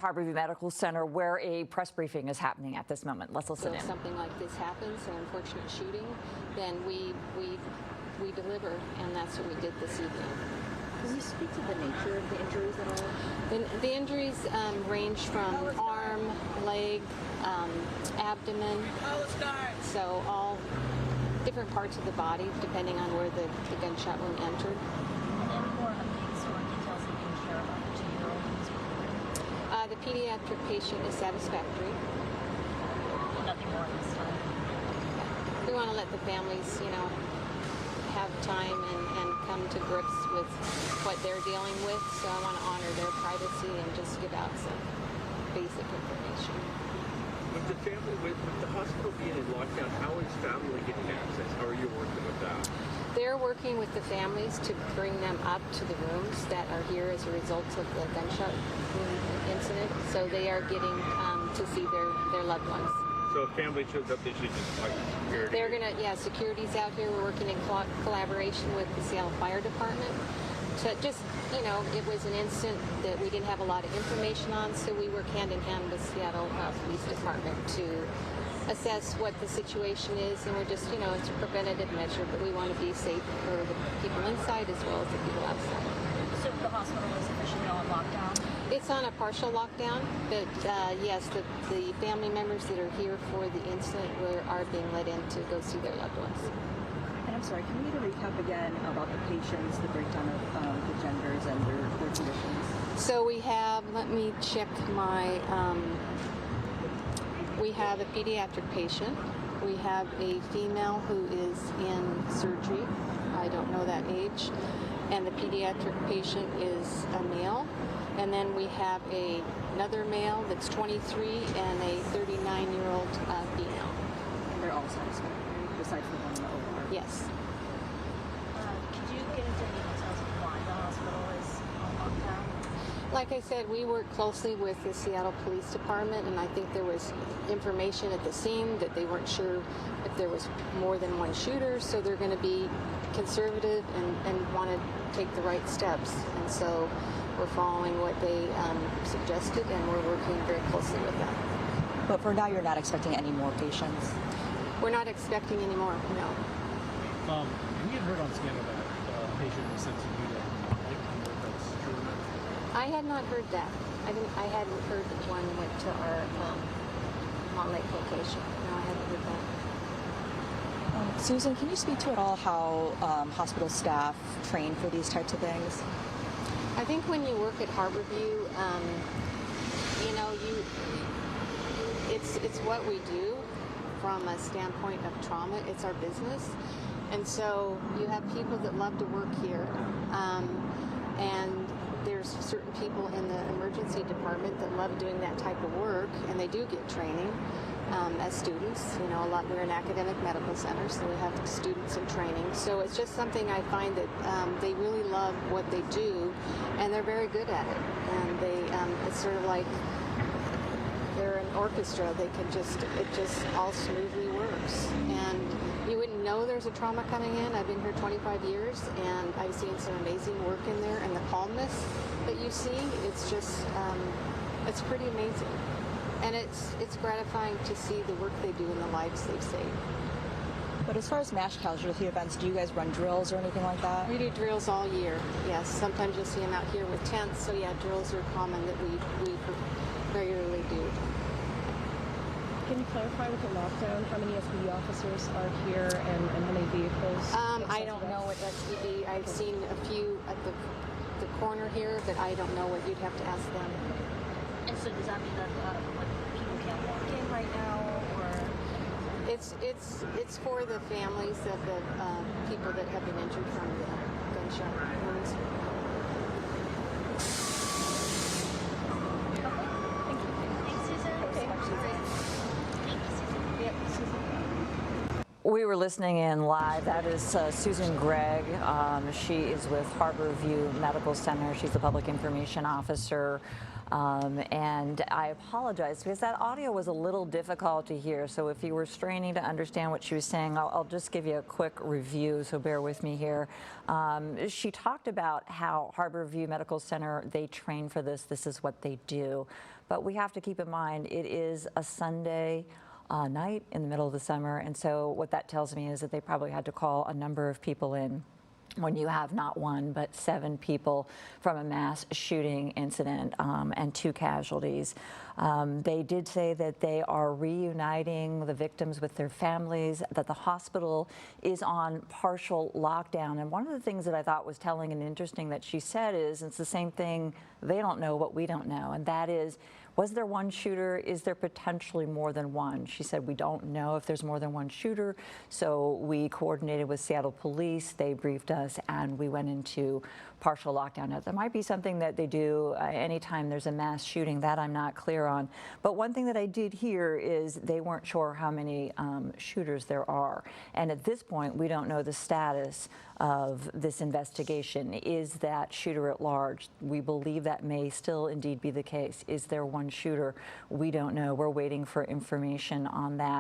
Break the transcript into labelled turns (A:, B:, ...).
A: Harborview Medical Center, where a press briefing is happening at this moment. Let's listen in.
B: If something like this happens, an unfortunate shooting, then we deliver, and that's what we did this evening.
C: Can you speak to the nature of the injuries at all?
B: The injuries range from arm, leg, abdomen, so all different parts of the body, depending on where the gunshot wound entered.
C: Any more updates or details that you can share about the 2-year-old in this report?
B: The pediatric patient is satisfactory.
C: Nothing more this time.
B: We want to let the families, have time and come to grips with what they're dealing with. So I want to honor their privacy and just give out some basic information.
D: With the family, with the hospital being in lockdown, how is family getting access? How are you working with that?
B: They're working with the families to bring them up to the rooms that are here as a result of the gunshot incident. So they are getting to see their loved ones.
D: So if family shows up, they should just like security?
B: They're going to, security's out here. We're working in collaboration with the Seattle Fire Department. So just, it was an incident that we didn't have a lot of information on, so we work hand in hand with Seattle Police Department to assess what the situation is, and we're just, it's a preventative measure, but we want to be safe for the people inside as well as the people outside.
C: So the hospital is officially on lockdown?
B: It's on a partial lockdown, but yes, the family members that are here for the incident are being let in to go see their loved ones.
E: And I'm sorry, can we get a recap again about the patients, the breakdown of the genders and their conditions?
B: So we have, let me check my, we have a pediatric patient. We have a female who is in surgery. I don't know that age. And the pediatric patient is a male. And then we have another male that's 23 and a 39-year-old female.
E: And they're all satisfactory, besides the one in the OR?
B: Yes.
C: Could you get into any details of why the hospital is on lockdown?
B: Like I said, we work closely with the Seattle Police Department, and I think there was information at the scene that they weren't sure if there was more than one shooter, so they're going to be conservative and want to take the right steps. And so we're following what they suggested, and we're working very closely with them.
E: But for now, you're not expecting any more patients?
B: We're not expecting any more, no.
F: We had heard on scandal that patient was sent to Utah. That's true.
B: I had not heard that. I hadn't heard that one went to our Mont Lake location. No, I hadn't heard that.
E: Susan, can you speak to at all how hospital staff train for these types of things?
B: I think when you work at Harborview, it's what we do from a standpoint of trauma. It's our business. And so you have people that love to work here. And there's certain people in the emergency department that love doing that type of work, and they do get training as students. We're an academic medical center, so we have students in training. So it's just something I find that they really love what they do, and they're very good at it. And it's sort of like they're an orchestra. It just all smoothly works. And you wouldn't know there's a trauma coming in. I've been here 25 years, and I've seen some amazing work in there, and the calmness that you see, it's just, it's pretty amazing. And it's gratifying to see the work they do and the lives they've saved.
E: But as far as mass casualty events, do you guys run drills or anything like that?
B: We do drills all year, yes. Sometimes you'll see them out here with tents, so yeah, drills are common that we regularly do.
G: Can you clarify with the lockdown how many SPD officers are here and how many vehicles?
B: I don't know what SPD. I've seen a few at the corner here, but I don't know what you'd have to ask them.
C: And so does that mean that people can't walk in right now, or?
B: It's for the families of the people that have been injured from the gunshot wounds.
A: We were listening in live. That is Susan Gregg. She is with Harborview Medical Center. She's the public information officer. And I apologize because that audio was a little difficult to hear. So if you were straining to understand what she was saying, I'll just give you a quick review. So bear with me here. She talked about how Harborview Medical Center, they train for this. This is what they do. But we have to keep in mind it is a Sunday night in the middle of the summer, and so what that tells me is that they probably had to call a number of people in when you have not one but 7 people from a mass shooting incident and 2 casualties. They did say that they are reuniting the victims with their families, that the hospital is on partial lockdown. And one of the things that I thought was telling and interesting that she said is, it's the same thing, they don't know what we don't know, and that is, was there one shooter? Is there potentially more than one? She said, we don't know if there's more than one shooter, so we coordinated with Seattle police, they briefed us, and we went into partial lockdown. Now, there might be something that they do anytime there's a mass shooting, that I'm not clear on. But one thing that I did hear is they weren't sure how many shooters there are. And at this point, we don't know the status of this investigation. Is that shooter at large? We believe that may still indeed be the case. Is there one shooter? We don't know. We're waiting for information on that.